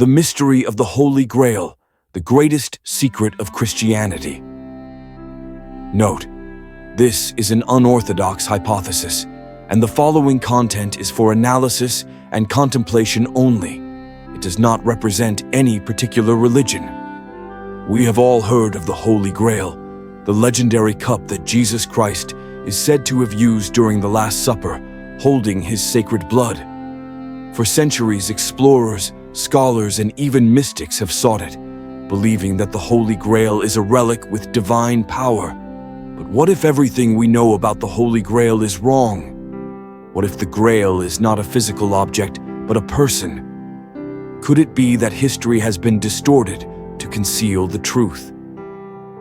the mystery of the Holy Grail, the greatest secret of Christianity. Note: this is an unorthodox hypothesis, and the following content is for analysis and contemplation only. It does not represent any particular religion. We have all heard of the Holy Grail, the legendary cup that Jesus Christ is said to have used during the Last Supper, holding his sacred blood. For centuries, explorers, scholars, and even mystics have sought it, believing that the Holy Grail is a relic with divine power. But what if everything we know about the Holy Grail is wrong? What if the Grail is not a physical object, but a person? Could it be that history has been distorted to conceal the truth?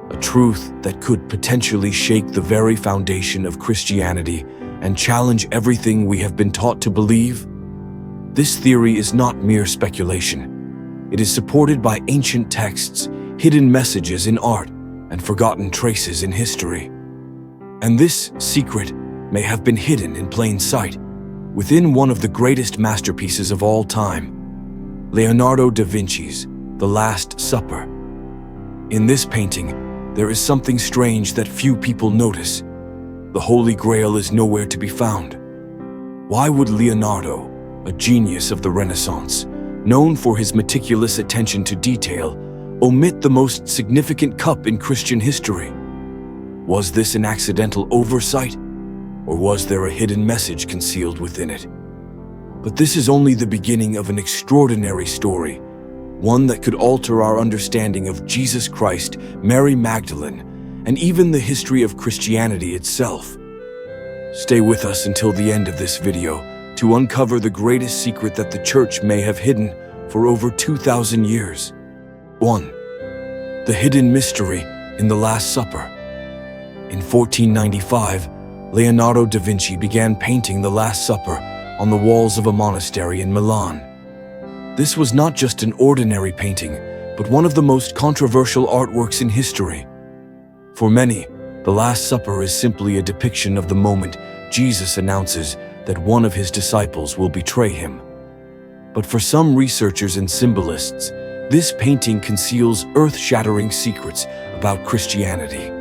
A truth that could potentially shake the very foundation of Christianity and challenge everything we have been taught to believe? This theory is not mere speculation. It is supported by ancient texts, hidden messages in art, and forgotten traces in history. And this secret may have been hidden in plain sight within one of the greatest masterpieces of all time, Leonardo da Vinci's The Last Supper. In this painting, there is something strange that few people notice. The Holy Grail is nowhere to be found. Why would Leonardo, a genius of the Renaissance, known for his meticulous attention to detail, omit the most significant cup in Christian history? Was this an accidental oversight, or was there a hidden message concealed within it? But this is only the beginning of an extraordinary story, one that could alter our understanding of Jesus Christ, Mary Magdalene, and even the history of Christianity itself. Stay with us until the end of this video to uncover the greatest secret that the Church may have hidden for over 2,000 years. 1. The hidden mystery in the Last Supper. In 1495, Leonardo da Vinci began painting the Last Supper on the walls of a monastery in Milan. This was not just an ordinary painting, but one of the most controversial artworks in history. For many, the Last Supper is simply a depiction of the moment Jesus announces that one of his disciples will betray him. But for some researchers and symbolists, this painting conceals earth-shattering secrets about Christianity.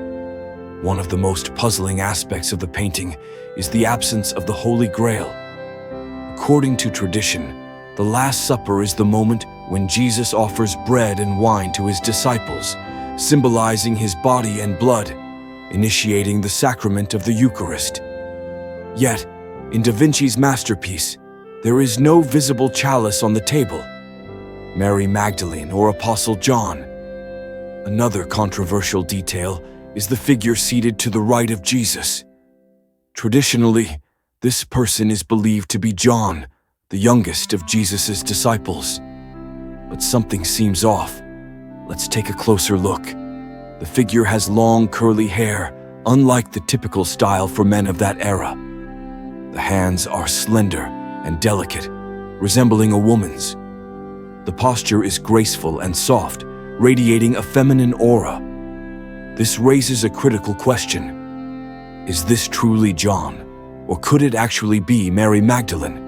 One of the most puzzling aspects of the painting is the absence of the Holy Grail. According to tradition, the Last Supper is the moment when Jesus offers bread and wine to his disciples, symbolizing his body and blood, initiating the sacrament of the Eucharist. Yet, in Da Vinci's masterpiece, there is no visible chalice on the table. Mary Magdalene or Apostle John. Another controversial detail is the figure seated to the right of Jesus. Traditionally, this person is believed to be John, the youngest of Jesus' disciples. But something seems off. Let's take a closer look. The figure has long curly hair, unlike the typical style for men of that era. The hands are slender and delicate, resembling a woman's. The posture is graceful and soft, radiating a feminine aura. This raises a critical question. Is this truly John, or could it actually be Mary Magdalene?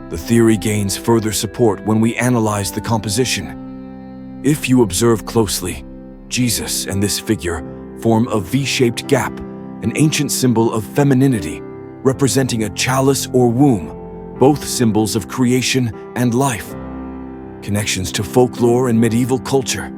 The theory gains further support when we analyze the composition. If you observe closely, Jesus and this figure form a V-shaped gap, an ancient symbol of femininity, representing a chalice or womb, both symbols of creation and life. Connections to folklore and medieval culture.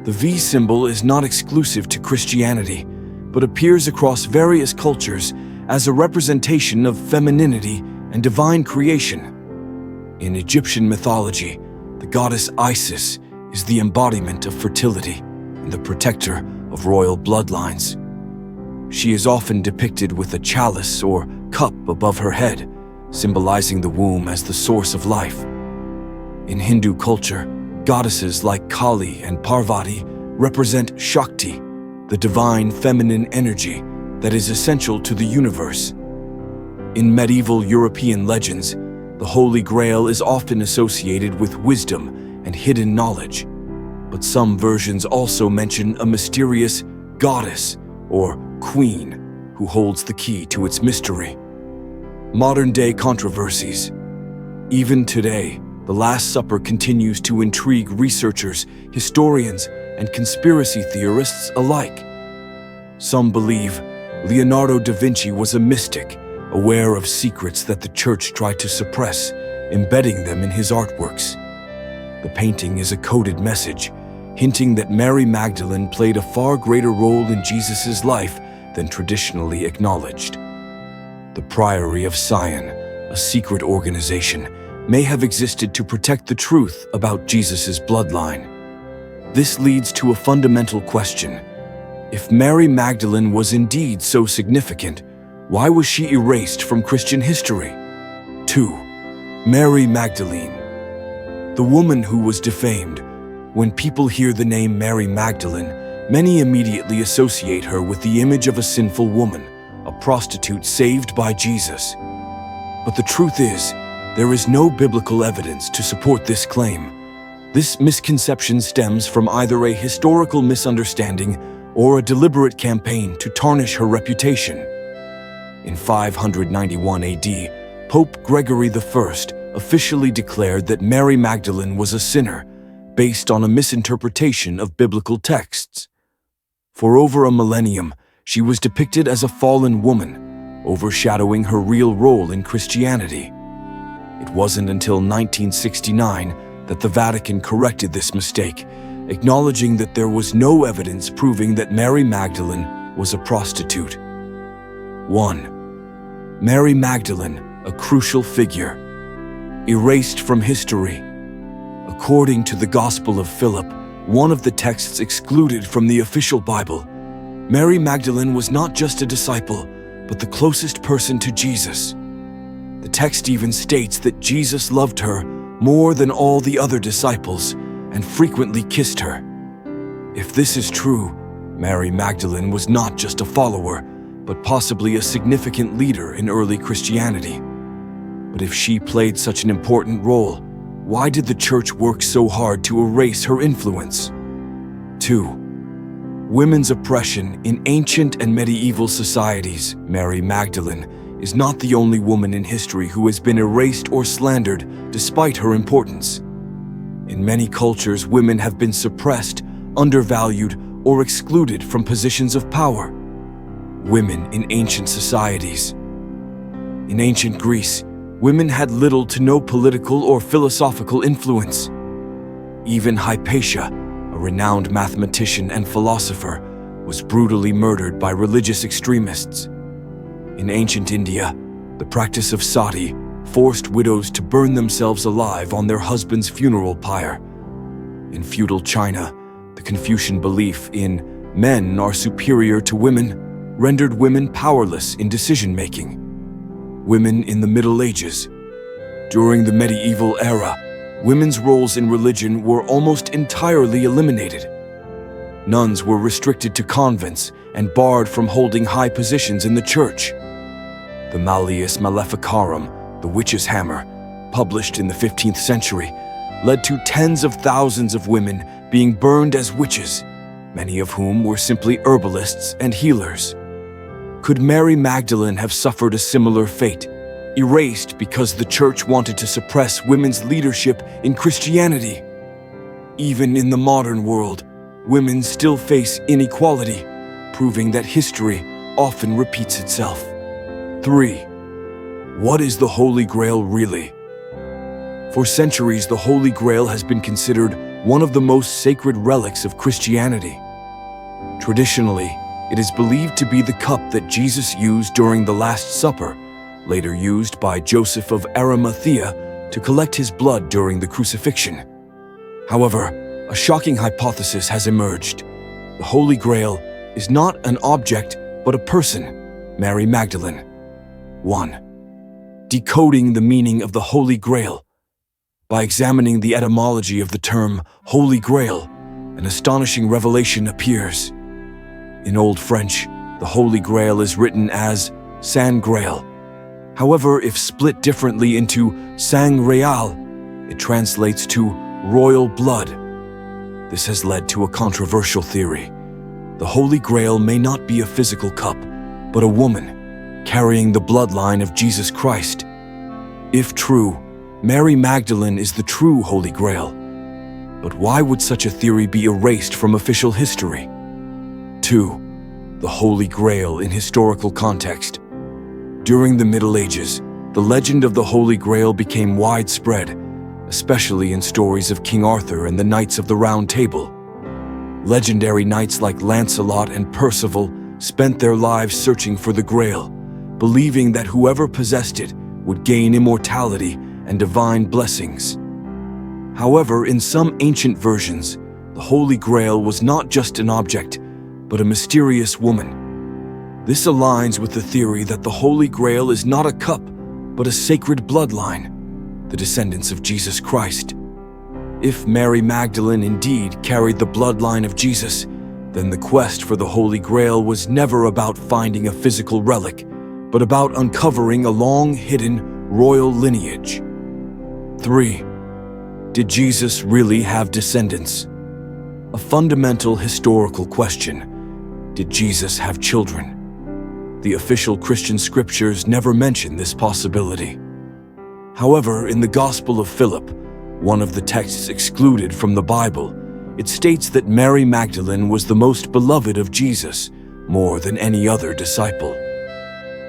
The V symbol is not exclusive to Christianity, but appears across various cultures as a representation of femininity and divine creation. In Egyptian mythology, the goddess Isis is the embodiment of fertility and the protector of royal bloodlines. She is often depicted with a chalice or cup above her head, symbolizing the womb as the source of life. In Hindu culture, goddesses like Kali and Parvati represent Shakti, the divine feminine energy that is essential to the universe. In medieval European legends, the Holy Grail is often associated with wisdom and hidden knowledge, but some versions also mention a mysterious goddess or queen who holds the key to its mystery. Modern-day controversies. Even today, the Last Supper continues to intrigue researchers, historians, and conspiracy theorists alike. Some believe Leonardo da Vinci was a mystic, aware of secrets that the church tried to suppress, embedding them in his artworks. The painting is a coded message, hinting that Mary Magdalene played a far greater role in Jesus' life than traditionally acknowledged. The Priory of Sion, a secret organization, may have existed to protect the truth about Jesus' bloodline. This leads to a fundamental question. If Mary Magdalene was indeed so significant, why was she erased from Christian history? 2. Mary Magdalene. The woman who was defamed. When people hear the name Mary Magdalene, many immediately associate her with the image of a sinful woman, a prostitute saved by Jesus. But the truth is, there is no biblical evidence to support this claim. This misconception stems from either a historical misunderstanding or a deliberate campaign to tarnish her reputation. In 591 AD, Pope Gregory I officially declared that Mary Magdalene was a sinner, based on a misinterpretation of biblical texts. For over a millennium, she was depicted as a fallen woman, overshadowing her real role in Christianity. It wasn't until 1969 that the Vatican corrected this mistake, acknowledging that there was no evidence proving that Mary Magdalene was a prostitute. 1. Mary Magdalene, a crucial figure. Erased from history. According to the Gospel of Philip, one of the texts excluded from the official Bible, Mary Magdalene was not just a disciple, but the closest person to Jesus. The text even states that Jesus loved her more than all the other disciples and frequently kissed her. If this is true, Mary Magdalene was not just a follower, but possibly a significant leader in early Christianity. But if she played such an important role, why did the church work so hard to erase her influence? 2. Women's oppression in ancient and medieval societies. Mary Magdalene is not the only woman in history who has been erased or slandered despite her importance. In many cultures, women have been suppressed, undervalued, or excluded from positions of power. Women in ancient societies. In ancient Greece, women had little to no political or philosophical influence. Even Hypatia, a renowned mathematician and philosopher, was brutally murdered by religious extremists. In ancient India, the practice of sati forced widows to burn themselves alive on their husband's funeral pyre. In feudal China, the Confucian belief in men are superior to women rendered women powerless in decision-making. Women in the Middle Ages. During the medieval era, women's roles in religion were almost entirely eliminated. Nuns were restricted to convents and barred from holding high positions in the church. The Malleus Maleficarum, the witch's hammer, published in the 15th century, led to tens of thousands of women being burned as witches, many of whom were simply herbalists and healers. Could Mary Magdalene have suffered a similar fate, erased because the church wanted to suppress women's leadership in Christianity? Even in the modern world, women still face inequality, proving that history often repeats itself. 3. What is the Holy Grail really? For centuries, the Holy Grail has been considered one of the most sacred relics of Christianity. Traditionally, it is believed to be the cup that Jesus used during the Last Supper, later used by Joseph of Arimathea to collect his blood during the crucifixion. However, a shocking hypothesis has emerged. The Holy Grail is not an object, but a person, Mary Magdalene. 1. Decoding the meaning of the Holy Grail. By examining the etymology of the term Holy Grail, an astonishing revelation appears. In Old French, the Holy Grail is written as Saint Grail. However, if split differently into Sang Real, it translates to royal blood. This has led to a controversial theory. The Holy Grail may not be a physical cup, but a woman, carrying the bloodline of Jesus Christ. If true, Mary Magdalene is the true Holy Grail. But why would such a theory be erased from official history? 2. The Holy Grail in historical context. During the Middle Ages, the legend of the Holy Grail became widespread, especially in stories of King Arthur and the Knights of the Round Table. Legendary knights like Lancelot and Percival spent their lives searching for the Grail, believing that whoever possessed it would gain immortality and divine blessings. However, in some ancient versions, the Holy Grail was not just an object, but a mysterious woman. This aligns with the theory that the Holy Grail is not a cup, but a sacred bloodline, the descendants of Jesus Christ. If Mary Magdalene indeed carried the bloodline of Jesus, then the quest for the Holy Grail was never about finding a physical relic, but about uncovering a long-hidden royal lineage. 3. Did Jesus really have descendants? A fundamental historical question. Did Jesus have children? The official Christian scriptures never mention this possibility. However, in the Gospel of Philip, one of the texts excluded from the Bible, it states that Mary Magdalene was the most beloved of Jesus, more than any other disciple.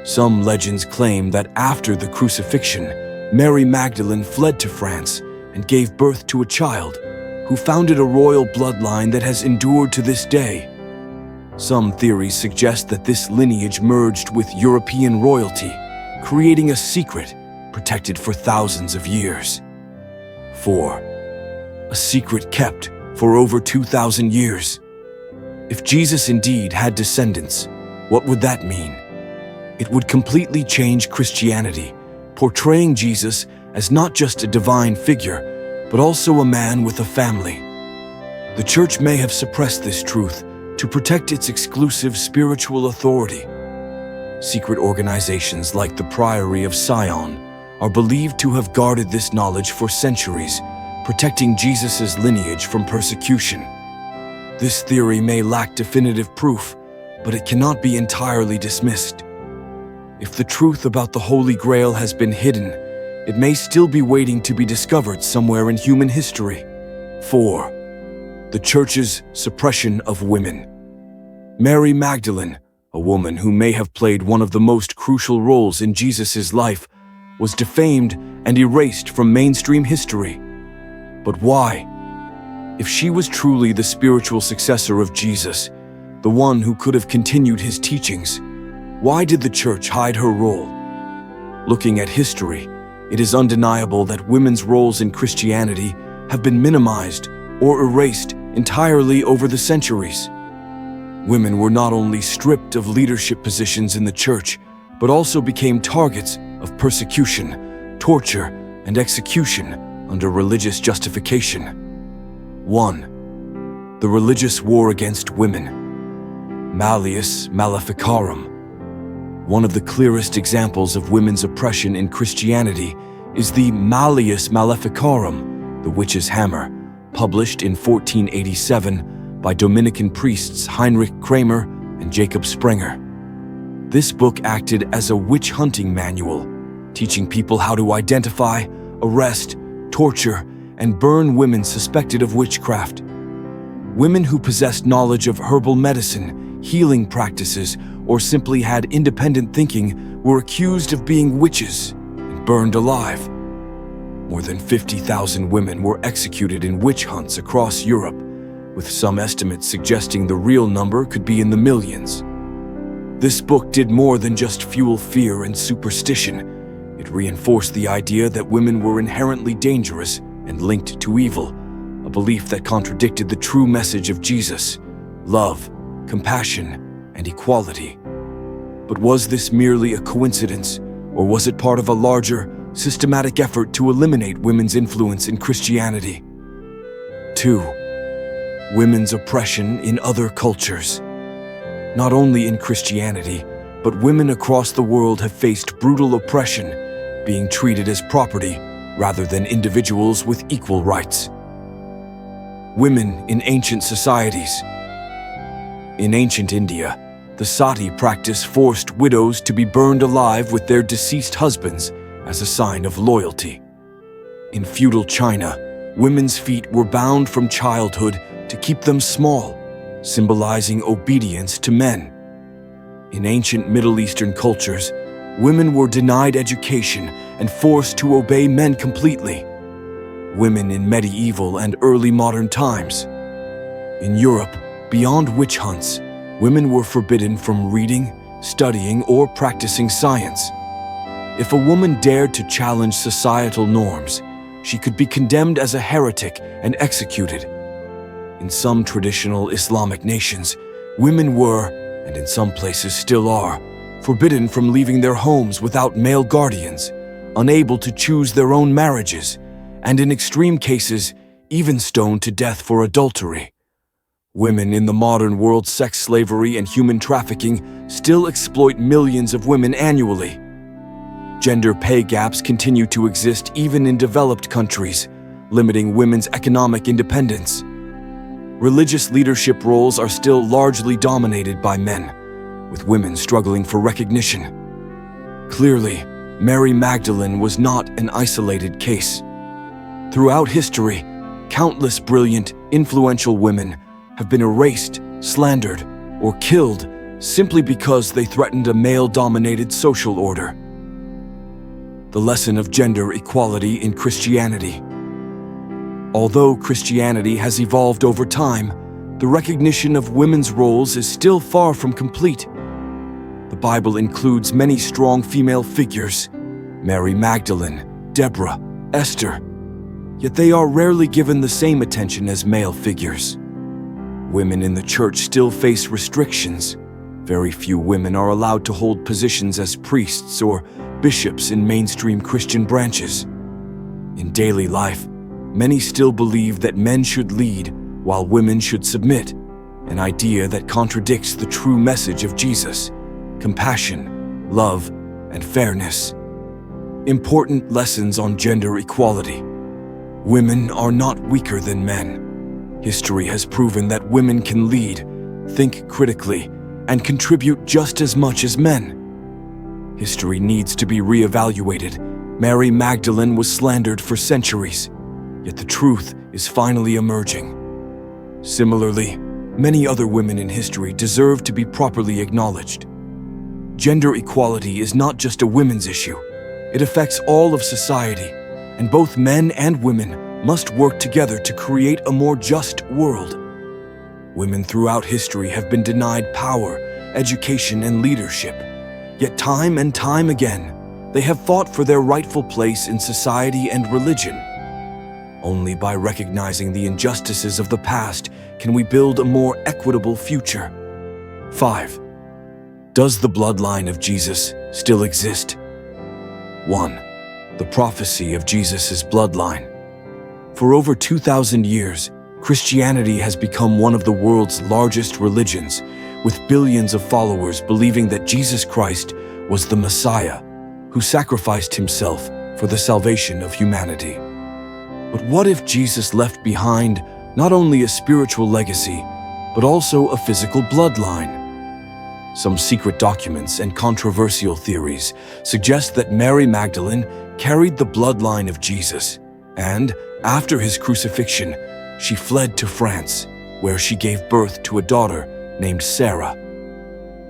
Some legends claim that after the crucifixion, Mary Magdalene fled to France and gave birth to a child who founded a royal bloodline that has endured to this day. Some theories suggest that this lineage merged with European royalty, creating a secret protected for thousands of years. 4. A secret kept for over 2,000 years. If Jesus indeed had descendants, what would that mean? It would completely change Christianity, portraying Jesus as not just a divine figure, but also a man with a family. The Church may have suppressed this truth to protect its exclusive spiritual authority. Secret organizations like the Priory of Sion are believed to have guarded this knowledge for centuries, protecting Jesus' lineage from persecution. This theory may lack definitive proof, but it cannot be entirely dismissed. If the truth about the Holy Grail has been hidden, it may still be waiting to be discovered somewhere in human history. 4. The Church's suppression of women. Mary Magdalene, a woman who may have played one of the most crucial roles in Jesus' life, was defamed and erased from mainstream history. But why? If she was truly the spiritual successor of Jesus, the one who could have continued his teachings, why did the Church hide her role? Looking at history, it is undeniable that women's roles in Christianity have been minimized or erased entirely over the centuries. Women were not only stripped of leadership positions in the Church, but also became targets of persecution, torture, and execution under religious justification. 1. The religious war against women. Malleus Maleficarum. One of the clearest examples of women's oppression in Christianity is the Malleus Maleficarum, the witch's hammer, published in 1487 by Dominican priests Heinrich Kramer and Jacob Sprenger. This book acted as a witch-hunting manual, teaching people how to identify, arrest, torture, and burn women suspected of witchcraft. Women who possessed knowledge of herbal medicine, healing practices, or simply had independent thinking were accused of being witches and burned alive. More than 50,000 women were executed in witch hunts across Europe, with some estimates suggesting the real number could be in the millions. This book did more than just fuel fear and superstition. It reinforced the idea that women were inherently dangerous and linked to evil, a belief that contradicted the true message of Jesus: love, compassion, and equality. But was this merely a coincidence, or was it part of a larger, systematic effort to eliminate women's influence in Christianity? 2. Women's oppression in other cultures. Not only in Christianity, but women across the world have faced brutal oppression, being treated as property rather than individuals with equal rights. Women in ancient societies. In ancient India, the sati practice forced widows to be burned alive with their deceased husbands as a sign of loyalty. In feudal China, women's feet were bound from childhood to keep them small, symbolizing obedience to men. In ancient Middle Eastern cultures, women were denied education and forced to obey men completely. Women in medieval and early modern times. In Europe, beyond witch hunts, women were forbidden from reading, studying, or practicing science. If a woman dared to challenge societal norms, she could be condemned as a heretic and executed. In some traditional Islamic nations, women were, and in some places still are, forbidden from leaving their homes without male guardians, unable to choose their own marriages, and in extreme cases, even stoned to death for adultery. Women in the modern world, sex slavery and human trafficking still exploit millions of women annually. Gender pay gaps continue to exist even in developed countries, limiting women's economic independence. Religious leadership roles are still largely dominated by men, with women struggling for recognition. Clearly, Mary Magdalene was not an isolated case. Throughout history, countless brilliant, influential women have been erased, slandered, or killed simply because they threatened a male-dominated social order. The lesson of gender equality in Christianity. Although Christianity has evolved over time, the recognition of women's roles is still far from complete. The Bible includes many strong female figures: Mary Magdalene, Deborah, Esther, yet they are rarely given the same attention as male figures. Women in the church still face restrictions. Very few women are allowed to hold positions as priests or bishops in mainstream Christian branches. In daily life, many still believe that men should lead while women should submit, an idea that contradicts the true message of Jesus: compassion, love, and fairness. Important lessons on gender equality. Women are not weaker than men. History has proven that women can lead, think critically, and contribute just as much as men. History needs to be reevaluated. Mary Magdalene was slandered for centuries, yet the truth is finally emerging. Similarly, many other women in history deserve to be properly acknowledged. Gender equality is not just a women's issue. It affects all of society, and both men and women must work together to create a more just world. Women throughout history have been denied power, education, and leadership. Yet time and time again, they have fought for their rightful place in society and religion. Only by recognizing the injustices of the past can we build a more equitable future. 5. Does the bloodline of Jesus still exist? 1. The prophecy of Jesus' bloodline. For over 2,000 years, Christianity has become one of the world's largest religions, with billions of followers believing that Jesus Christ was the Messiah, who sacrificed himself for the salvation of humanity. But what if Jesus left behind not only a spiritual legacy, but also a physical bloodline? Some secret documents and controversial theories suggest that Mary Magdalene carried the bloodline of Jesus, and, after his crucifixion, she fled to France, where she gave birth to a daughter named Sarah.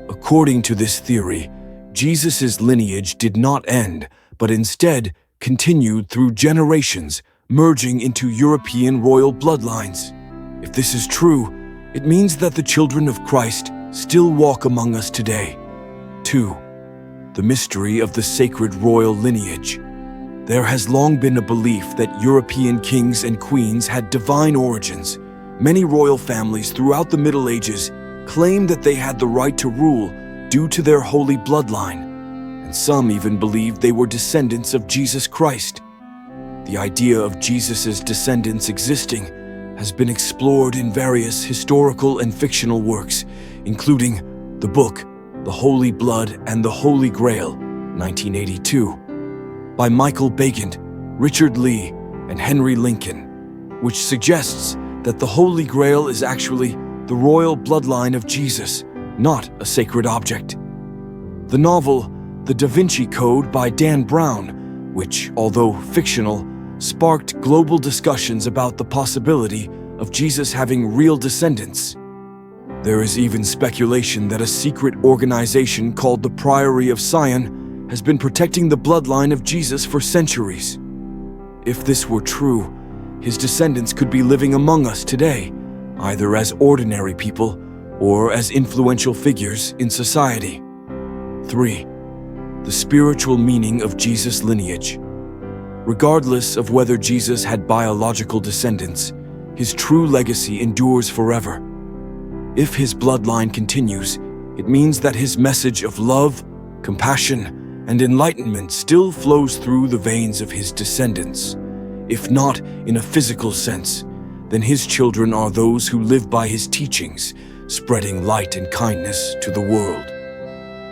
According to this theory, Jesus' lineage did not end, but instead continued through generations, merging into European royal bloodlines. If this is true, it means that the children of Christ still walk among us today. 2. The mystery of the sacred royal lineage. There has long been a belief that European kings and queens had divine origins. Many royal families throughout the Middle Ages claimed that they had the right to rule due to their holy bloodline, and some even believed they were descendants of Jesus Christ. The idea of Jesus' descendants existing has been explored in various historical and fictional works, including the book The Holy Blood and the Holy Grail, 1982, by Michael Begand, Richard Lee, and Henry Lincoln, which suggests that the Holy Grail is actually the royal bloodline of Jesus, not a sacred object. The novel The Da Vinci Code by Dan Brown, which, although fictional, sparked global discussions about the possibility of Jesus having real descendants. There is even speculation that a secret organization called the Priory of Sion has been protecting the bloodline of Jesus for centuries. If this were true, his descendants could be living among us today, either as ordinary people or as influential figures in society. 3. The spiritual meaning of Jesus' lineage. Regardless of whether Jesus had biological descendants, his true legacy endures forever. If his bloodline continues, it means that his message of love, compassion, and enlightenment still flows through the veins of his descendants. If not in a physical sense, then his children are those who live by his teachings, spreading light and kindness to the world.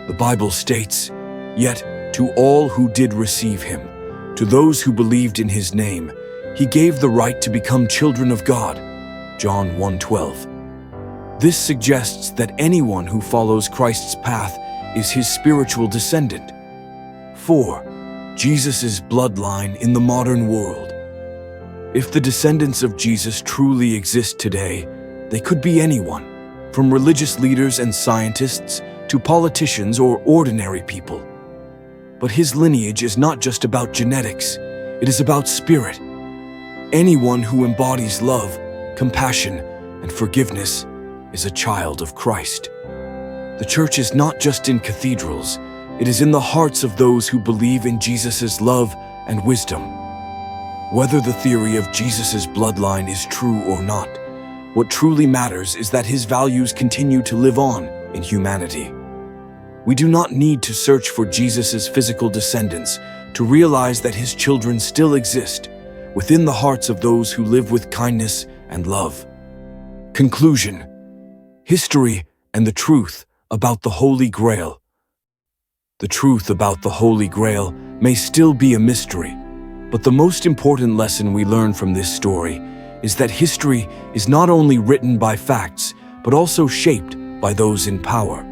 The Bible states, "Yet to all who did receive him, to those who believed in his name, he gave the right to become children of God." John 1:12. This suggests that anyone who follows Christ's path is his spiritual descendant. 4. Jesus' bloodline in the modern world. If the descendants of Jesus truly exist today, they could be anyone, from religious leaders and scientists to politicians or ordinary people. But his lineage is not just about genetics, it is about spirit. Anyone who embodies love, compassion, and forgiveness is a child of Christ. The church is not just in cathedrals, it is in the hearts of those who believe in Jesus' love and wisdom. Whether the theory of Jesus' bloodline is true or not, what truly matters is that his values continue to live on in humanity. We do not need to search for Jesus' physical descendants to realize that his children still exist within the hearts of those who live with kindness and love. Conclusion: history and the truth about the Holy Grail. The truth about the Holy Grail may still be a mystery, but the most important lesson we learn from this story is that history is not only written by facts, but also shaped by those in power.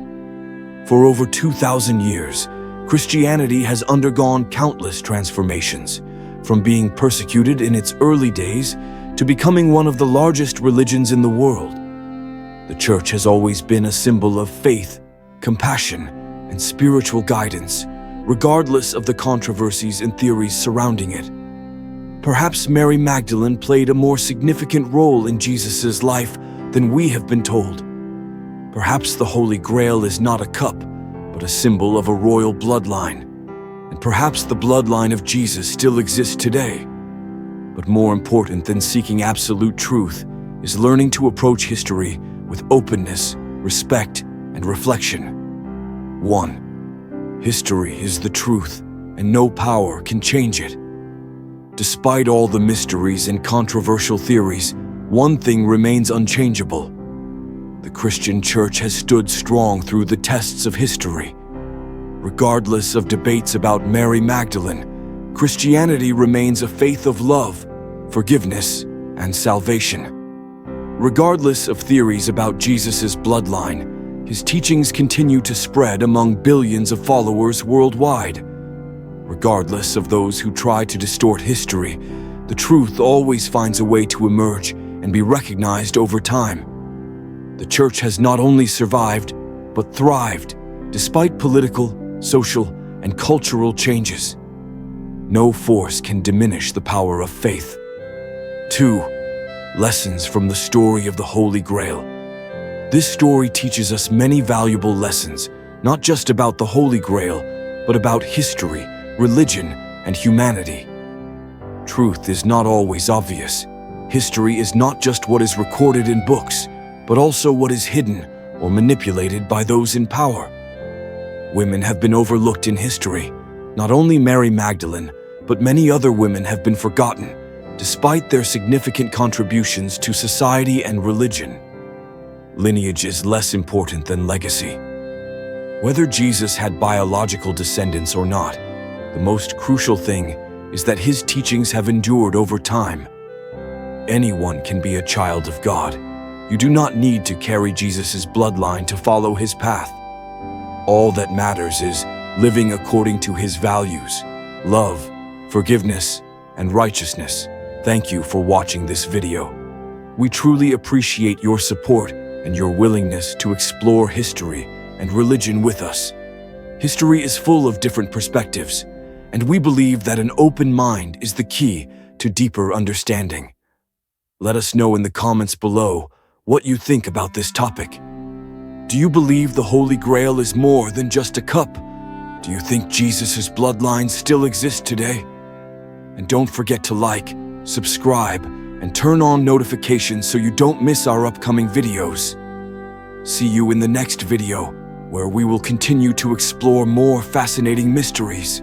For over 2,000 years, Christianity has undergone countless transformations, from being persecuted in its early days to becoming one of the largest religions in the world. The Church has always been a symbol of faith, compassion, and spiritual guidance, regardless of the controversies and theories surrounding it. Perhaps Mary Magdalene played a more significant role in Jesus' life than we have been told. Perhaps the Holy Grail is not a cup, but a symbol of a royal bloodline. And perhaps the bloodline of Jesus still exists today. But more important than seeking absolute truth is learning to approach history with openness, respect, and reflection. 1. History is the truth, and no power can change it. Despite all the mysteries and controversial theories, one thing remains unchangeable. The Christian Church has stood strong through the tests of history. Regardless of debates about Mary Magdalene, Christianity remains a faith of love, forgiveness, and salvation. Regardless of theories about Jesus' bloodline, his teachings continue to spread among billions of followers worldwide. Regardless of those who try to distort history, the truth always finds a way to emerge and be recognized over time. The Church has not only survived, but thrived, despite political, social, and cultural changes. No force can diminish the power of faith. 2. Lessons from the story of the Holy Grail. This story teaches us many valuable lessons, not just about the Holy Grail, but about history, religion, and humanity. Truth is not always obvious. History is not just what is recorded in books, but also what is hidden or manipulated by those in power. Women have been overlooked in history. Not only Mary Magdalene, but many other women have been forgotten, despite their significant contributions to society and religion. Lineage is less important than legacy. Whether Jesus had biological descendants or not, the most crucial thing is that his teachings have endured over time. Anyone can be a child of God. You do not need to carry Jesus' bloodline to follow his path. All that matters is living according to his values, love, forgiveness, and righteousness. Thank you for watching this video. We truly appreciate your support and your willingness to explore history and religion with us. History is full of different perspectives, and we believe that an open mind is the key to deeper understanding. Let us know in the comments below what you think about this topic. Do you believe the Holy Grail is more than just a cup? Do you think Jesus' bloodline still exists today? And don't forget to like, subscribe, and turn on notifications so you don't miss our upcoming videos. See you in the next video, where we will continue to explore more fascinating mysteries.